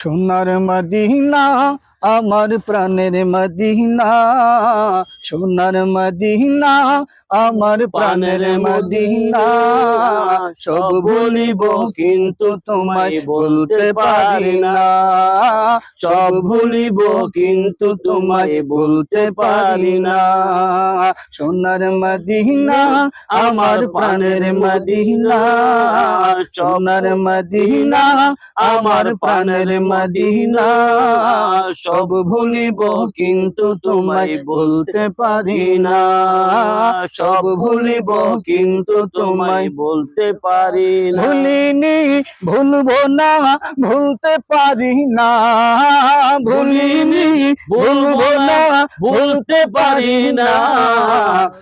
সোনার মদিনা আমার প্রাণের মদিনা, সোনার মদিনা আমার প্রাণের মদিনা। সব ভুলিব কিন্তু তোমায় বলতে পারি না, সব ভুলিব কিন্তু তোমায় বলতে পারি না। সোনার মদিনা আমার প্রাণের মদিনা, সোনার মদিনা আমার প্রাণের মদিনা। সব ভুলিব কিন্তু তোমায় বলতে পারি না, সব ভুলিব কিন্তু তোমায় বলতে পারি না। ভুলিনি ভুলবো না ভুলতে পারি না, ভুলিনি ভুলবো না ভুলতে পারি না।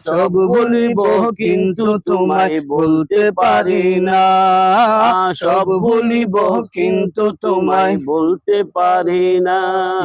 সব ভুলিব কিন্তু তোমায় বলতে পারি না, সব ভুলিব কিন্তু তোমায় বলতে পারি না।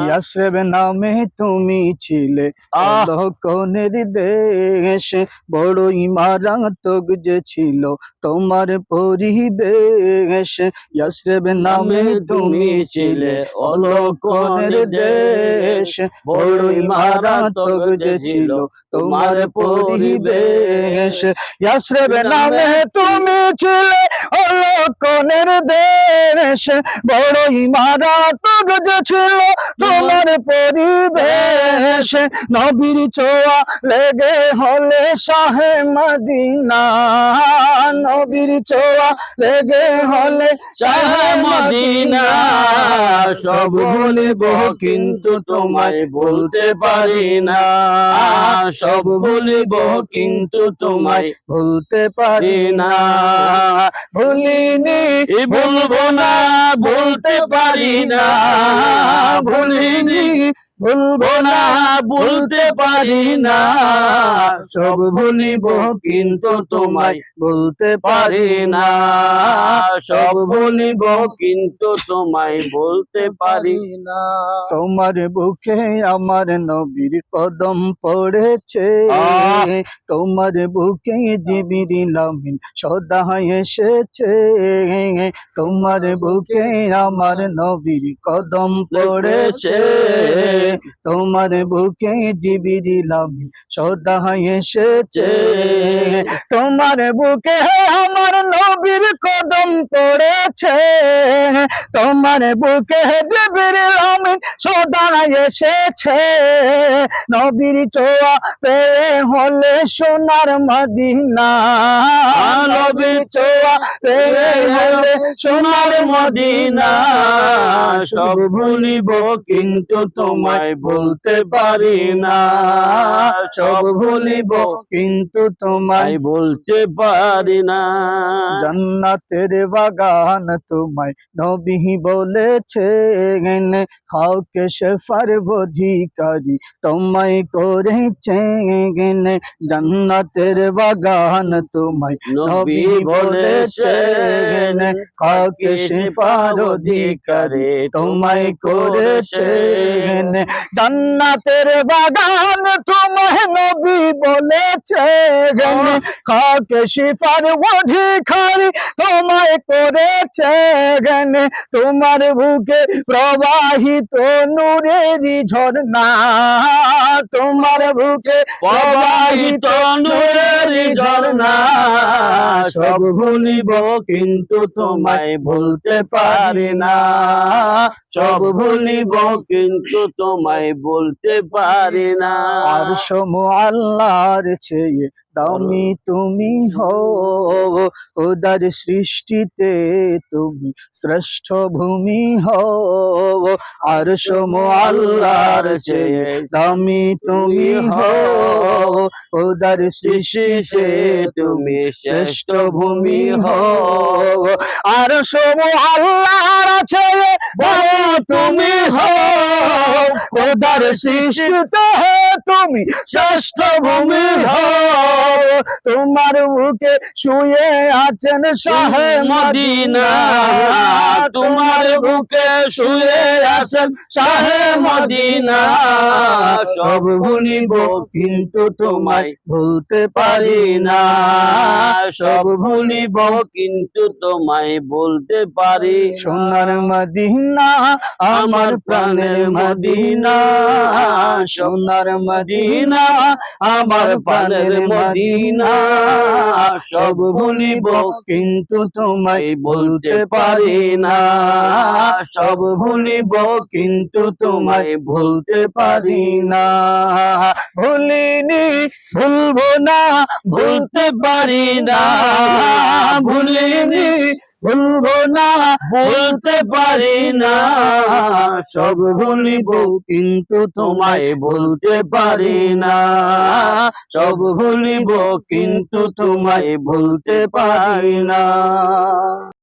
ইয়াসরিব নামে তুমি ছিলে আলোকনের দেশ, বড়ই মারাত্মক যে ছিল তোমার পরিবেশ। ইয়াসরিব নামে তুমি ছিলে আলোকনের দেশ, বড়ই মারাত্মক যে ছিল তোমার পরিবেশ। ইয়াসরিব নামে তুমি ছিলে আলোকনের দেশ, বড়ই মারাত্মক যে ছিল তোমার পরিবেশ। নবীর ছোঁয়া লেগে হলে শাহে মদিনা, নবীর ছোঁয়া লেগে হলে শাহে মদিনা। সব ভুলিব কিন্তু তোমায় বলতে পারি না, সব ভুলিব কিন্তু তোমায় বলতে পারি না। ভুলিনি ভুলবো না বলতে পারি না, ভুলিনি ভুলবো না বলতে পারি না। সব ভুলিব কিন্তু তোমায় বলতে পারি না, সব ভুলিব কিন্তু তোমায় বলতে পারি না। তোমার বুকে আমার নবীর কদম পড়েছে, তোমার বুকে জিবরিল আমিন সদা এসেছে। তোমার বুকে আমার নবীর কদম পড়েছে, তোমার বুকে জিবরিল আমিন সদা এসেছে। তোমার বুকে আমার নবীর কদম পড়েছে, তোমার বুকে জিবরিল আমিন সদা এসেছে। নবীর ছোঁয়া পেয়ে হলে সোনার মদিনা, নবীর ছোঁয়া পেয়ে হলে সোনার মদিনা। সব ভুলিব কিন্তু তোমায় বলতে পারি না, সব ভুলিব কিন্তু তোমায় বলতে পারি না। জান্নাতের বাগান তোমায় নবী বলেছে, খাওকে শেফার অধিকারী তোমায় করেছে। জান্নাতের বাগান তোমায় নবী বলেছে, খাওকে শেফার অধিকারী তোমায় করেছে। জান্নাতের বাগান তোমায় নবী বলেছে, খাওকে শেফার অধিকারী তোমায় করেছে। তোমার বুকে প্রবাহিত নূরেরই ঝর্ণা, তোমার বুকে প্রবাহিত নূরেরই ঝর্ণা। সব ভুলিব কিন্তু তোমায় বলতে পারি না, সব ভুলিব কিন্তু তোমায় বলতে পারি না। আরশ মুআল্লার চেয়ে দামি তুমি হও, খোদার সৃষ্টিতে তুমি শ্রেষ্ঠ ভূমি হও। আরশ মুআল্লার চেয়ে দামি তুমি হও, খোদার সৃষ্টিতে তুমি শ্রেষ্ঠ ভূমি হও। আরশ মুআল্লার চেয়ে দামি তুমি হও, খোদার সৃষ্টিতে তুমি শ্রেষ্ঠ ভূমি হও। তোমার বুকে শুয়ে আছেন শাহে মদিনা, তোমার বুকে শুয়ে আছেন শাহে মদিনা। সব ভুলিব কিন্তু তোমায় ভুলতে পারি না, সব ভুলিব কিন্তু তোমায় বলতে পারি। সোনার মদিনা আমার প্রাণের মদিনা, সোনার মদিনা আমার প্রাণের মদিনা। সব ভুলিব কিন্তু তোমায় বলতে পারি না, সব ভুলিব কিন্তু তোমায় ভুলতে পারি না। ভুলিনি ভুলবো না ভুলতে পারি না, ভুলিনি ভুলবো না বলতে পারি না। সব ভুলিব কিন্তু তোমায় বলতে পারি না, সব ভুলিব কিন্তু তোমায় বলতে পারি না।